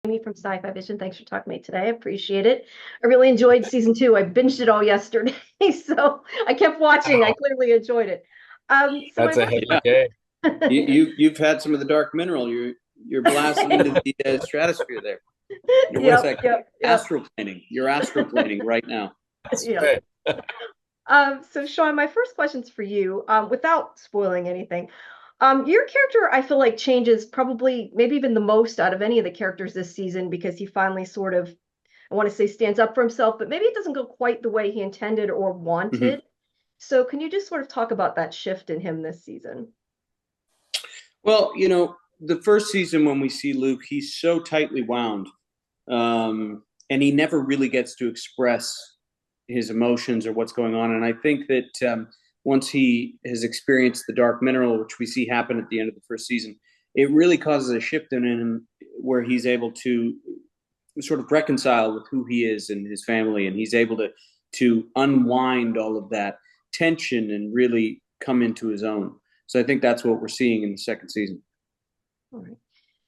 Amy from Sci-Fi-vision. Thanks for talking to me today. I appreciate it. I really enjoyed season 2. I binged it all yesterday, so I kept watching. I Wow, clearly enjoyed it. So my that's a first heavy Yeah, day. question. you've had some of the dark mineral. You're blasting into the stratosphere there. What is Yep, that? yep, yep, Astroplaning. You're astroplaning right now. That's yep. right. So Sean, my first question's for you, without spoiling anything. Your character, I feel like, changes probably maybe even the most out of any of the characters this season because he finally sort of, I want to say stands up for himself, but maybe it doesn't go quite the way he intended or Mhm. wanted. So can you just sort of talk about that shift in him this season? Well, the first season when we see Luke, he's so tightly wound, and he never really gets to express his emotions or what's going on. And I think that once he has experienced the dark mineral, which we see happen at the end of the first season, it really causes a shift in him where he's able to sort of reconcile with who he is and his family, and he's able to unwind all of that tension and really come into his own. So I think that's what we're seeing in the second season. All right.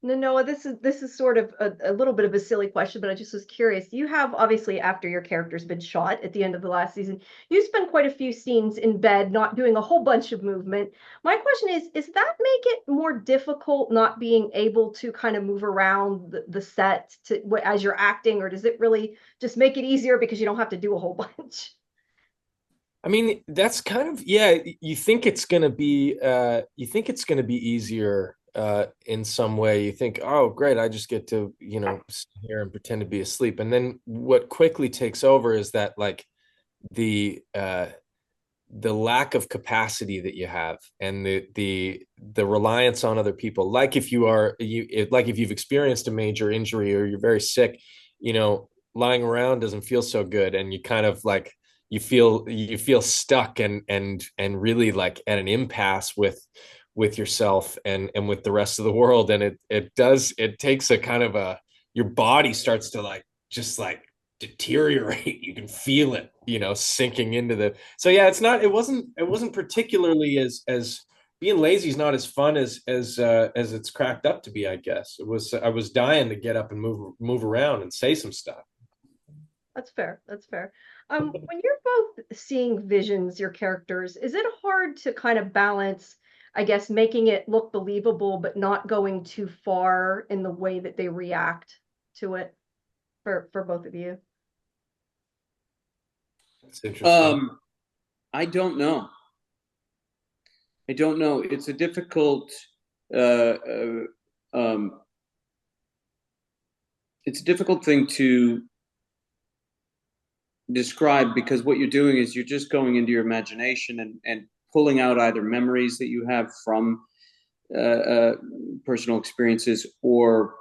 No, Noah, this is sort of a little bit of a silly question, but I just was curious. You have obviously, after your character's been shot at the end of the last season, you spend quite a few scenes in bed, not doing a whole bunch of movement. My question is that make it more difficult not being able to kind of move around the set as you're acting, or does it really just make it easier because you don't have to do a whole bunch? I mean, that's kind of, yeah, you think it's gonna be easier in some way. You think, oh, great, I just get to, sit here and pretend to be asleep. And then what quickly takes over is that like the the lack of capacity that you have and the reliance on other people. Like if like if you've experienced a major injury or you're very sick, lying around doesn't feel so good, and you kind of like you feel stuck and really like at an impasse with yourself and with the rest of the world. And it takes a kind of a, your body starts to like just like deteriorate. You can feel it, sinking into the. So yeah, it wasn't particularly as being lazy is not as fun as it's cracked up to be, I guess. I was dying to get up and move around and say some stuff. That's fair. That's fair. When you're both seeing visions, your characters, is it hard to kind of balance, I guess, making it look believable, but not going too far in the way that they react to it for both of you? It's interesting. Um, I don't know. I don't know. It's a difficult. Uh, uh, um, it's a difficult thing to describe because what you're doing is you're just going into your imagination and pulling out either memories that you have from uh, uh, personal experiences or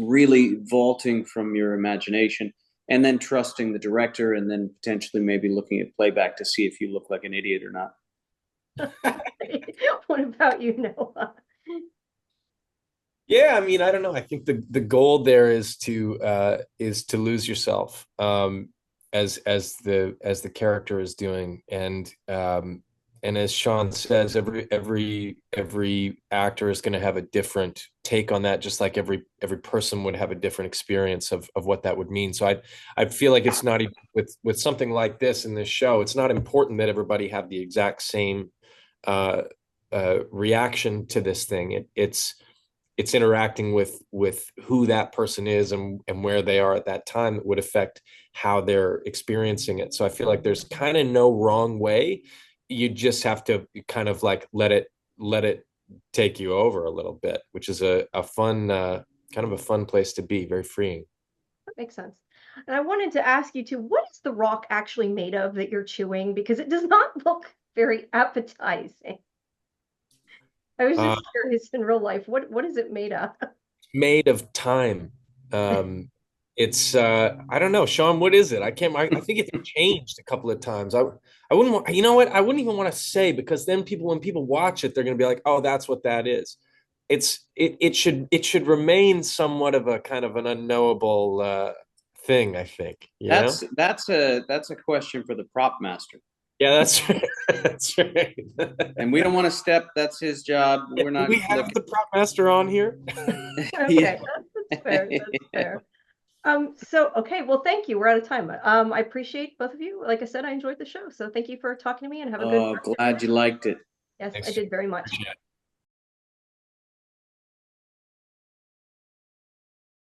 really vaulting from your imagination and then trusting the director and then potentially maybe looking at playback to see if you look like an idiot or not. What about you, Noah? Yeah, I mean, I don't know. I think the goal there is to lose yourself, as the character is doing. And as Sean says, every actor is going to have a different take on that, just like every person would have a different experience of what that would mean. So I feel like it's not even with something like this in this show, it's not important that everybody have the exact same uh reaction to this thing. It's interacting with who that person is and where they are at that time that would affect how they're experiencing it. So I feel like there's kind of no wrong way. You just have to kind of like let it take you over a little bit, which is a fun kind of a fun place to be, very freeing. That makes sense. And I wanted to ask you too, what is the rock actually made of that you're chewing? Because it does not look very appetizing. I was Uh, just curious in real life, what is it made of? Made of time. Um, it's I don't know, Sean. What is it? I think it's changed a couple of times. I wouldn't want. You know what? I wouldn't even want to say, because then when people watch it, they're going to be like, oh, that's what that is. It should remain somewhat of a kind of an unknowable thing. I think. That's a question for the prop master. Yeah, that's right. That's right. And we don't want to step. That's his job. Yeah, We're do not we have looking. the prop master on here? Yeah. Okay, that's That's fair. That's fair. Okay, well, thank you. We're out of time. I appreciate both of you. Like I said, I enjoyed the show. So thank you for talking to me and have a good Oh, rest of your glad day. you liked it. Yes, Thanks, I did very much. Appreciate it.